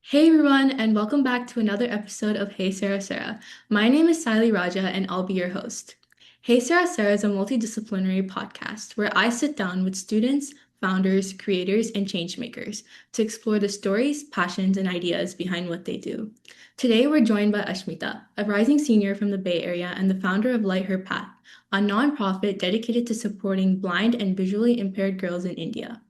Hey everyone, and welcome back to another episode of Hey Sara Sara. My name is Siley Raja, and I'll be your host. Hey Sara Sara is a multidisciplinary podcast where I sit down with students, founders, creators, and changemakers to explore the stories, passions, and ideas behind what they do. Today, we're joined by Ashmita, a rising senior from the Bay Area and the founder of Light Her Path, a nonprofit dedicated to supporting blind and visually impaired girls in India.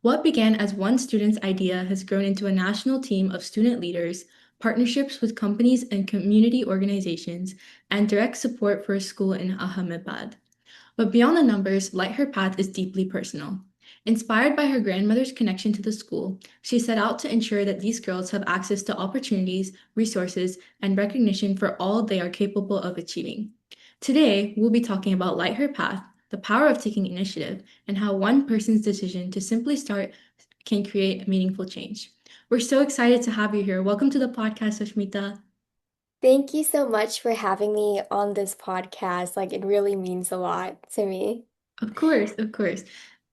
What began as one student's idea has grown into a national team of student leaders, partnerships with companies and community organizations, and direct support for a school in Ahmedabad. But beyond the numbers, Light Her Path is deeply personal. Inspired by her grandmother's connection to the school, she set out to ensure that these girls have access to opportunities, resources, and recognition for all they are capable of achieving. Today, we'll be talking about Light Her Path, the power of taking initiative, and how one person's decision to simply start can create meaningful change. We're so excited to have you here. Welcome to the podcast, Ashmita. Thank you so much for having me on this podcast. It really means a lot to me. Of course, of course.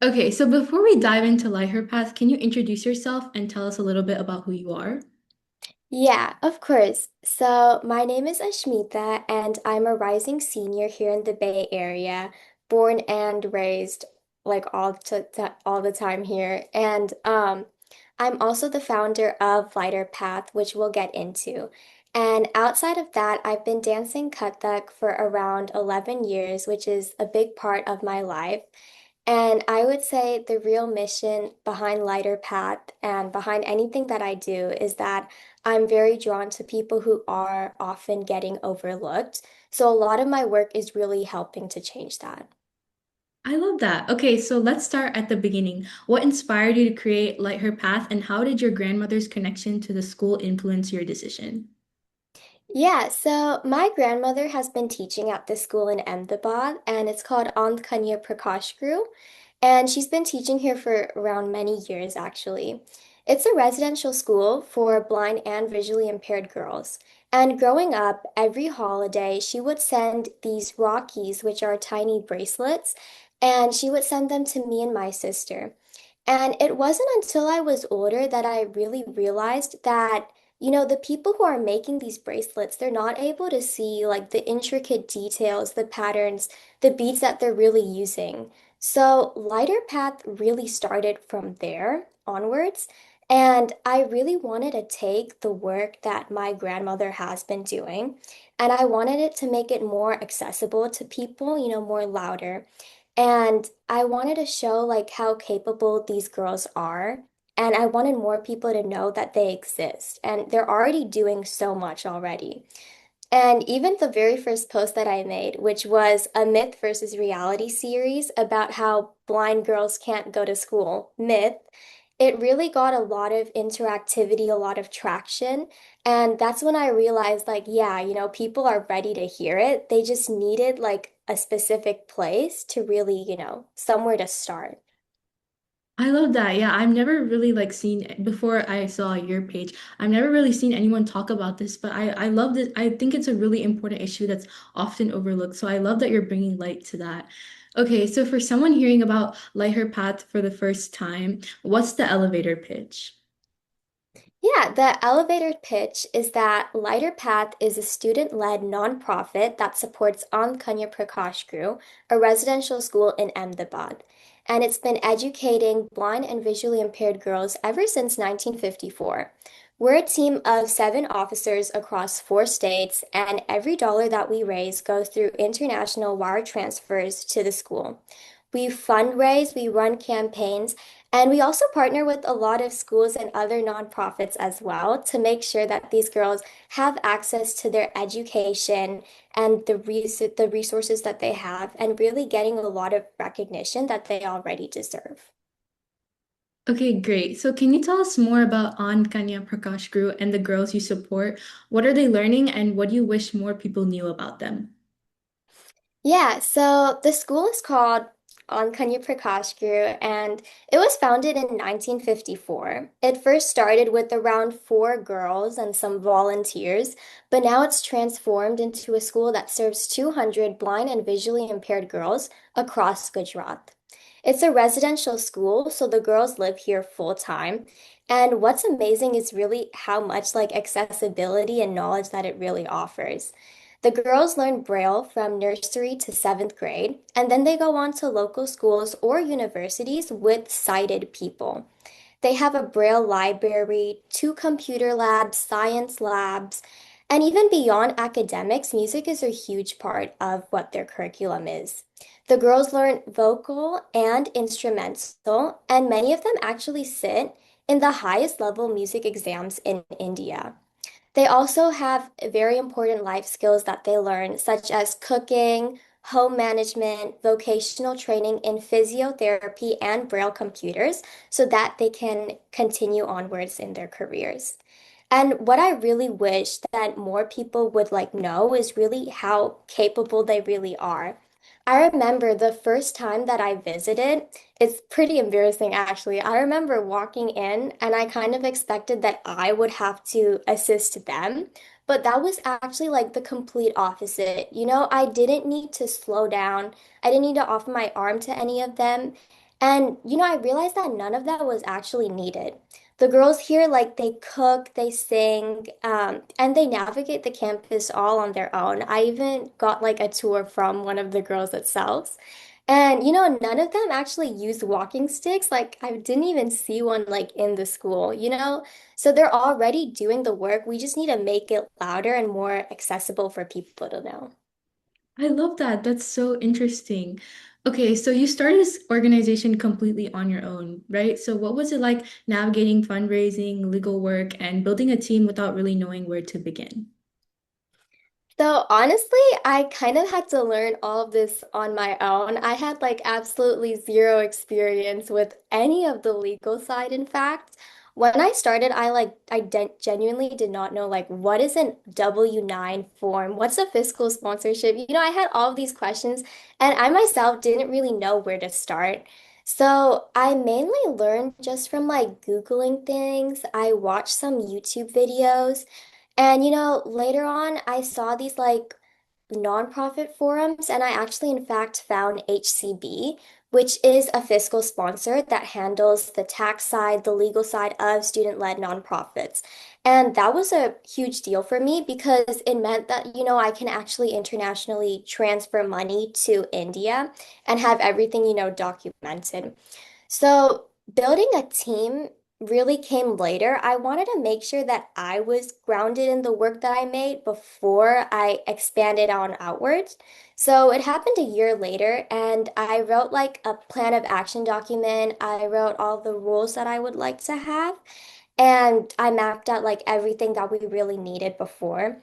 Okay, so before we dive into Light Her Path, can you introduce yourself and tell us a little bit about who you are? Yeah, of course. So, my name is Ashmita, and I'm a rising senior here in the Bay Area, born and raised all the time here. And I'm also the founder of Lighter Path, which we'll get into. And outside of that, I've been dancing Kathak for around 11 years, which is a big part of my life. And I would say the real mission behind Lighter Path and behind anything that I do is that I'm very drawn to people who are often getting overlooked. So a lot of my work is really helping to change that. I love that. Okay, so let's start at the beginning. What inspired you to create Light Her Path, and how did your grandmother's connection to the school influence your decision? Yeah, so my grandmother has been teaching at this school in Ahmedabad, and it's called Kanya Prakash Guru, and she's been teaching here for around many years, actually. It's a residential school for blind and visually impaired girls. And growing up, every holiday, she would send these Rockies, which are tiny bracelets, and she would send them to me and my sister. And it wasn't until I was older that I really realized that, the people who are making these bracelets, they're not able to see like the intricate details, the patterns, the beads that they're really using. So Lighter Path really started from there onwards. And I really wanted to take the work that my grandmother has been doing, and I wanted it to make it more accessible to people, more louder. And I wanted to show like how capable these girls are. And I wanted more people to know that they exist. And they're already doing so much already. And even the very first post that I made, which was a myth versus reality series about how blind girls can't go to school, myth, it really got a lot of interactivity, a lot of traction. And that's when I realized, like, yeah, people are ready to hear it. They just needed like a specific place to really, somewhere to start. I love that. Yeah, I've never really seen before I saw your page. I've never really seen anyone talk about this, but I love this. I think it's a really important issue that's often overlooked. So I love that you're bringing light to that. Okay, so for someone hearing about Light Her Path for the first time, what's the elevator pitch? Yeah, the elevator pitch is that Lighter Path is a student-led nonprofit that supports Kanya Prakash Guru, a residential school in Ahmedabad. And it's been educating blind and visually impaired girls ever since 1954. We're a team of 7 officers across 4 states, and every dollar that we raise goes through international wire transfers to the school. We fundraise, we run campaigns, and we also partner with a lot of schools and other nonprofits as well to make sure that these girls have access to their education and the resources that they have, and really getting a lot of recognition that they already deserve. Okay, great. So can you tell us more about On Kanya Prakash Guru and the girls you support? What are they learning and what do you wish more people knew about them? Yeah, so the school is called Kanya Prakash Guru, and it was founded in 1954. It first started with around 4 girls and some volunteers, but now it's transformed into a school that serves 200 blind and visually impaired girls across Gujarat. It's a residential school, so the girls live here full time. And what's amazing is really how much like accessibility and knowledge that it really offers. The girls learn Braille from nursery to seventh grade, and then they go on to local schools or universities with sighted people. They have a Braille library, two computer labs, science labs, and even beyond academics, music is a huge part of what their curriculum is. The girls learn vocal and instrumental, and many of them actually sit in the highest level music exams in India. They also have very important life skills that they learn, such as cooking, home management, vocational training in physiotherapy and braille computers, so that they can continue onwards in their careers. And what I really wish that more people would like know is really how capable they really are. I remember the first time that I visited, it's pretty embarrassing actually. I remember walking in and I kind of expected that I would have to assist them, but that was actually like the complete opposite. I didn't need to slow down. I didn't need to offer my arm to any of them. And I realized that none of that was actually needed. The girls here, like, they cook, they sing, and they navigate the campus all on their own. I even got like a tour from one of the girls itself. And none of them actually use walking sticks. Like, I didn't even see one like in the school. So they're already doing the work. We just need to make it louder and more accessible for people to know. I love that. That's so interesting. Okay, so you started this organization completely on your own, right? So what was it like navigating fundraising, legal work, and building a team without really knowing where to begin? So honestly, I kind of had to learn all of this on my own. I had like absolutely zero experience with any of the legal side, in fact. When I started, I genuinely did not know like what is an W-9 form? What's a fiscal sponsorship? I had all of these questions and I myself didn't really know where to start. So I mainly learned just from like Googling things. I watched some YouTube videos. And later on, I saw these like nonprofit forums, and I actually, in fact, found HCB, which is a fiscal sponsor that handles the tax side, the legal side of student-led nonprofits. And that was a huge deal for me because it meant that, I can actually internationally transfer money to India and have everything, documented. So building a team really came later. I wanted to make sure that I was grounded in the work that I made before I expanded on outwards. So it happened a year later, and I wrote like a plan of action document. I wrote all the rules that I would like to have, and I mapped out like everything that we really needed before.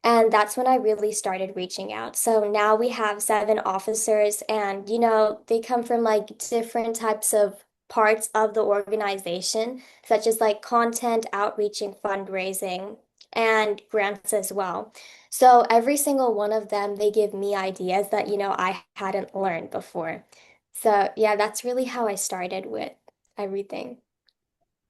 And that's when I really started reaching out. So now we have seven officers, and they come from like different types of parts of the organization, such as like content, outreaching, fundraising, and grants as well. So every single one of them, they give me ideas that, I hadn't learned before. So yeah, that's really how I started with everything.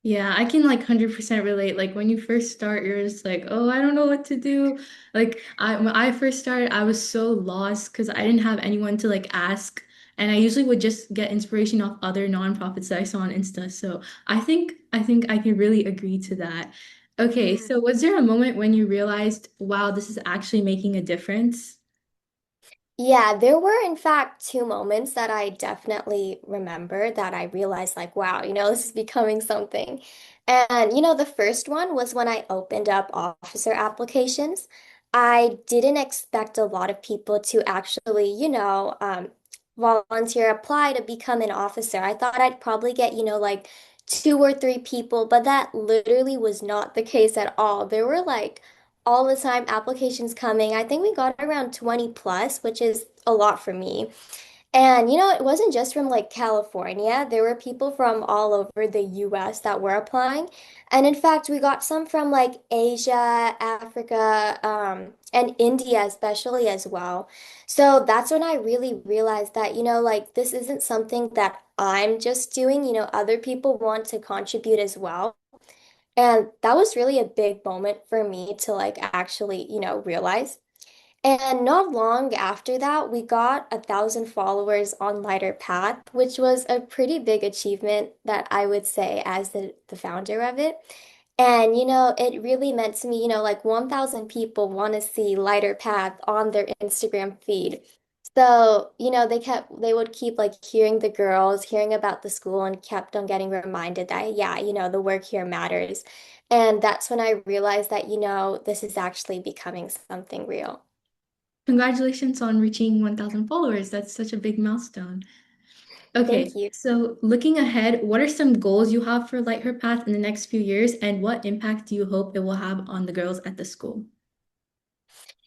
Yeah, I can like 100% relate. Like when you first start, you're just like, oh, I don't know what to do. Like when I first started, I was so lost because I didn't have anyone to like ask. And I usually would just get inspiration off other nonprofits that I saw on Insta. So I think I can really agree to that. Okay, so was there a moment when you realized, wow, this is actually making a difference? Yeah, there were in fact two moments that I definitely remember that I realized like, wow, this is becoming something. And the first one was when I opened up officer applications. I didn't expect a lot of people to actually, volunteer apply to become an officer. I thought I'd probably get, like two or three people, but that literally was not the case at all. There were like all the time applications coming. I think we got around 20 plus, which is a lot for me. And it wasn't just from like California. There were people from all over the US that were applying. And in fact, we got some from like Asia, Africa, and India especially as well. So that's when I really realized that, like this isn't something that I'm just doing, other people want to contribute as well. And that was really a big moment for me to like actually, realize. And not long after that, we got 1,000 followers on Lighter Path, which was a pretty big achievement that I would say as the founder of it. And, it really meant to me, like 1,000 people want to see Lighter Path on their Instagram feed. So, they would keep like hearing the girls, hearing about the school, and kept on getting reminded that, yeah, the work here matters. And that's when I realized that, this is actually becoming something real. Congratulations on reaching 1,000 followers. That's such a big milestone. Okay, Thank you. so looking ahead, what are some goals you have for Light Her Path in the next few years, and what impact do you hope it will have on the girls at the school?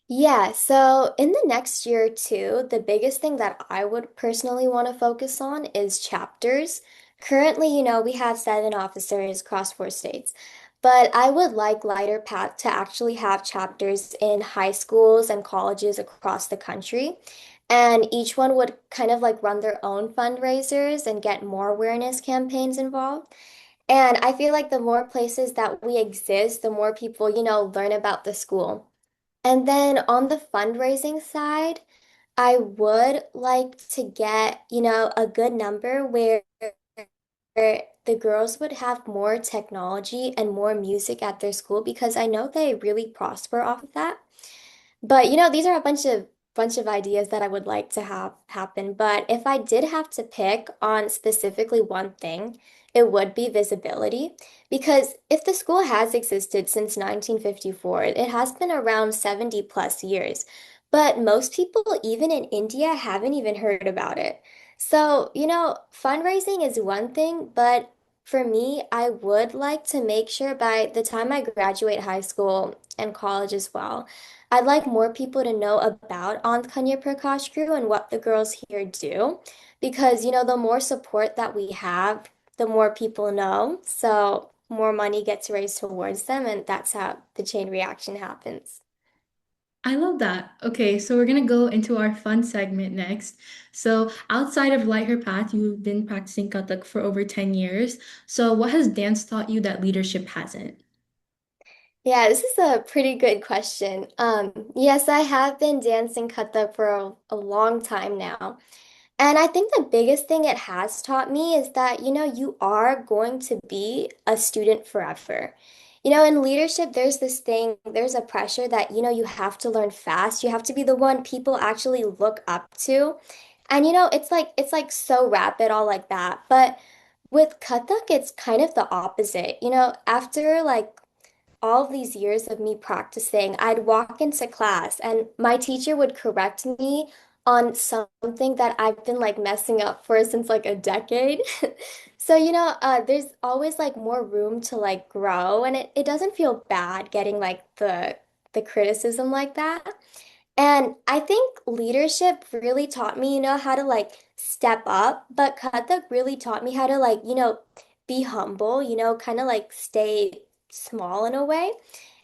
Yeah, so in the next year or two, the biggest thing that I would personally want to focus on is chapters. Currently, we have 7 officers across 4 states, but I would like Lighter Path to actually have chapters in high schools and colleges across the country. And each one would kind of like run their own fundraisers and get more awareness campaigns involved. And I feel like the more places that we exist, the more people, learn about the school. And then on the fundraising side, I would like to get, a good number where the girls would have more technology and more music at their school because I know they really prosper off of that. But these are a bunch of ideas that I would like to have happen. But if I did have to pick on specifically one thing, it would be visibility. Because if the school has existed since 1954, it has been around 70 plus years. But most people, even in India, haven't even heard about it. So, fundraising is one thing, but for me, I would like to make sure by the time I graduate high school and college as well, I'd like more people to know about Aunt Kanya Prakash Guru and what the girls here do because, the more support that we have, the more people know. So more money gets raised towards them, and that's how the chain reaction happens. I love that. Okay, so we're gonna go into our fun segment next. So, outside of Light Her Path, you've been practicing Kathak for over 10 years. So, what has dance taught you that leadership hasn't? Yeah, this is a pretty good question. Yes, I have been dancing Kathak for a long time now. And I think the biggest thing it has taught me is that, you are going to be a student forever. In leadership, there's this thing, there's a pressure that, you have to learn fast. You have to be the one people actually look up to. And it's like so rapid, all like that. But with Kathak, it's kind of the opposite. After like all of these years of me practicing, I'd walk into class and my teacher would correct me on something that I've been like messing up for since like a decade. So, there's always like more room to like grow and it doesn't feel bad getting like the criticism like that. And I think leadership really taught me, how to like step up, but Kathak really taught me how to like, be humble, kind of like stay small in a way.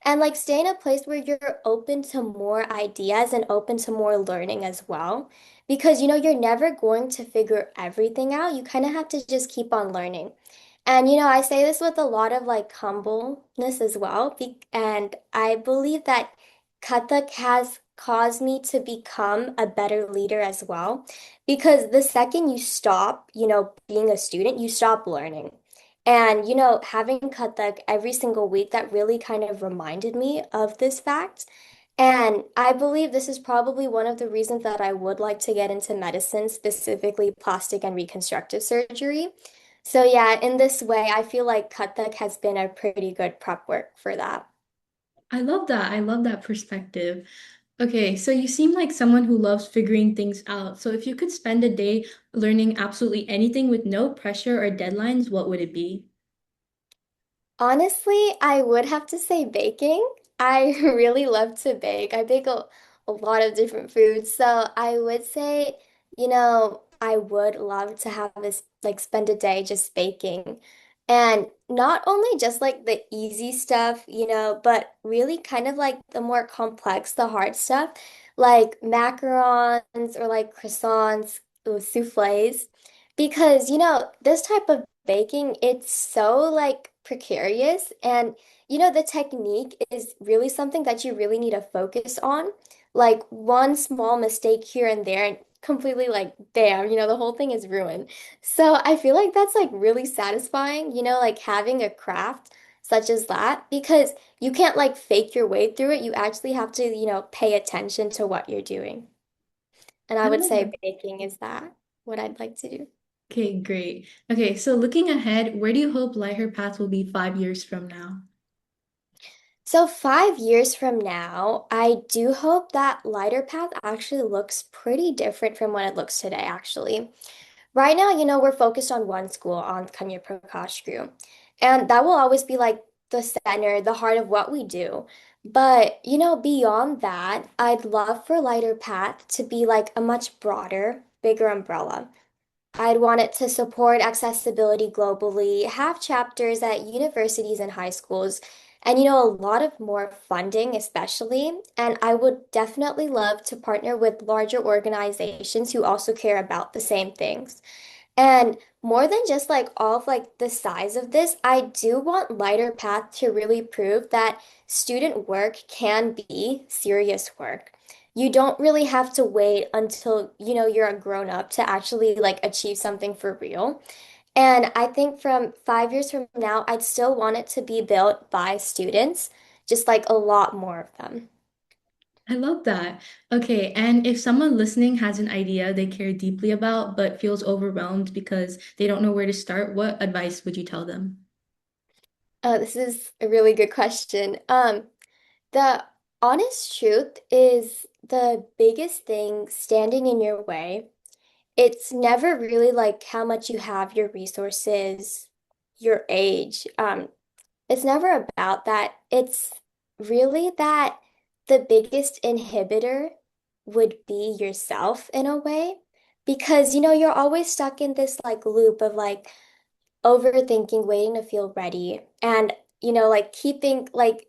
And like stay in a place where you're open to more ideas and open to more learning as well. Because, you're never going to figure everything out. You kind of have to just keep on learning. And I say this with a lot of like humbleness as well. And I believe that Kathak has caused me to become a better leader as well. Because the second you stop, being a student, you stop learning. And, having Kathak every single week, that really kind of reminded me of this fact. And I believe this is probably one of the reasons that I would like to get into medicine, specifically plastic and reconstructive surgery. So yeah, in this way, I feel like Kathak has been a pretty good prep work for that. I love that. I love that perspective. Okay, so you seem like someone who loves figuring things out. So, if you could spend a day learning absolutely anything with no pressure or deadlines, what would it be? Honestly, I would have to say baking. I really love to bake. I bake a lot of different foods. So I would say, I would love to have this, like, spend a day just baking. And not only just like the easy stuff, but really kind of like the more complex, the hard stuff, like macarons or like croissants or souffles. Because, this type of baking, it's so like precarious and the technique is really something that you really need to focus on. like one small mistake here and there and completely like, damn, the whole thing is ruined. So I feel like that's like really satisfying, like having a craft such as that because you can't like fake your way through it. You actually have to, pay attention to what you're doing. And I I would love say that. baking is that what I'd like to do. Okay, great. Okay, so looking ahead, where do you hope Light Her Path will be 5 years from now? So 5 years from now, I do hope that lighter path actually looks pretty different from what it looks today, actually. Right now, we're focused on one school, on Kanya Prakash Guru. And that will always be like the center, the heart of what we do. But, beyond that, I'd love for Lighter Path to be like a much broader, bigger umbrella. I'd want it to support accessibility globally, have chapters at universities and high schools, and a lot of more funding, especially. And I would definitely love to partner with larger organizations who also care about the same things. And more than just like all of like the size of this, I do want Lighter Path to really prove that student work can be serious work. You don't really have to wait until, you're a grown up to actually like achieve something for real. And I think from 5 years from now, I'd still want it to be built by students, just like a lot more of them. I love that. Okay, and if someone listening has an idea they care deeply about but feels overwhelmed because they don't know where to start, what advice would you tell them? This is a really good question. The honest truth is the biggest thing standing in your way. It's never really like how much you have, your resources, your age. It's never about that. It's really that the biggest inhibitor would be yourself in a way. Because, you're always stuck in this like loop of like, overthinking, waiting to feel ready, and like keeping like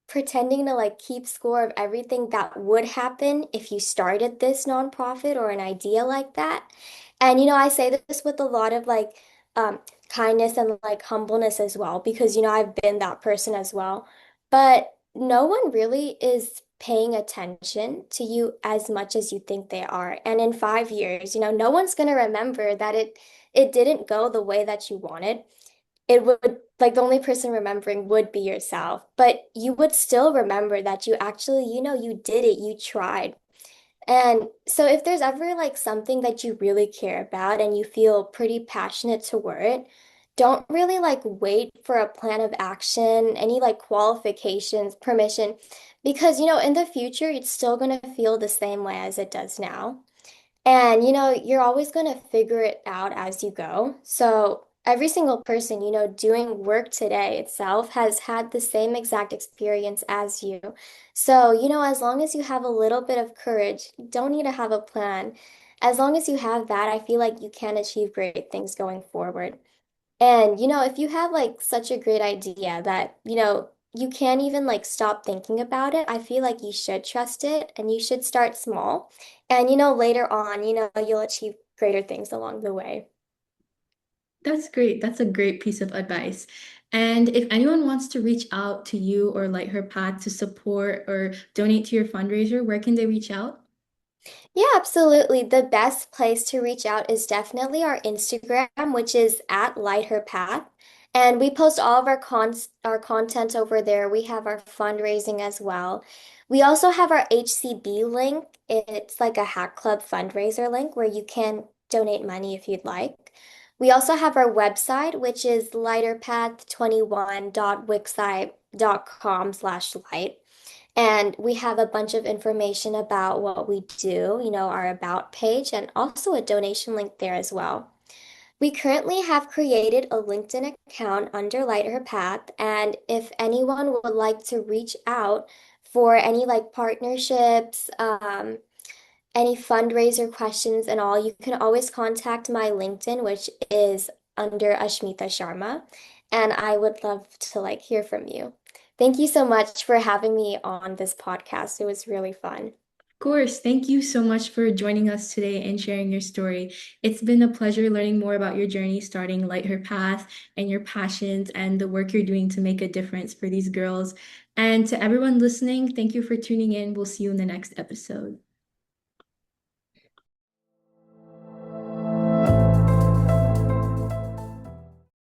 pretending to like keep score of everything that would happen if you started this nonprofit or an idea like that. And I say this with a lot of like um kindness and like humbleness as well because I've been that person as well. But no one really is paying attention to you as much as you think they are. And in 5 years, no one's going to remember that it didn't go the way that you wanted. It would, like, the only person remembering would be yourself, but you would still remember that you actually, you did it, you tried. And so if there's ever like something that you really care about and you feel pretty passionate toward it, don't really like wait for a plan of action, any like qualifications, permission, because in the future it's still going to feel the same way as it does now. And you're always going to figure it out as you go. So every single person, doing work today itself has had the same exact experience as you. So, as long as you have a little bit of courage, you don't need to have a plan. As long as you have that, I feel like you can achieve great things going forward. And if you have like such a great idea that, you can't even like stop thinking about it, I feel like you should trust it and you should start small. And later on, you'll achieve greater things along the way. That's great. That's a great piece of advice. And if anyone wants to reach out to you or Light Her Path to support or donate to your fundraiser, where can they reach out? Yeah, absolutely. The best place to reach out is definitely our Instagram, which is at Light Her Path. And we post all of our content over there. We have our fundraising as well. We also have our HCB link. It's like a Hack Club fundraiser link where you can donate money if you'd like. We also have our website, which is lighterpath21.wixsite.com/light. And we have a bunch of information about what we do, our about page, and also a donation link there as well. We currently have created a LinkedIn account under Light Her Path, and if anyone would like to reach out for any like partnerships, any fundraiser questions and all, you can always contact my LinkedIn, which is under Ashmita Sharma, and I would love to like hear from you. Thank you so much for having me on this podcast. It was really fun. Of course, thank you so much for joining us today and sharing your story. It's been a pleasure learning more about your journey starting Light Her Path and your passions and the work you're doing to make a difference for these girls. And to everyone listening, thank you for tuning in. We'll see you in the next episode.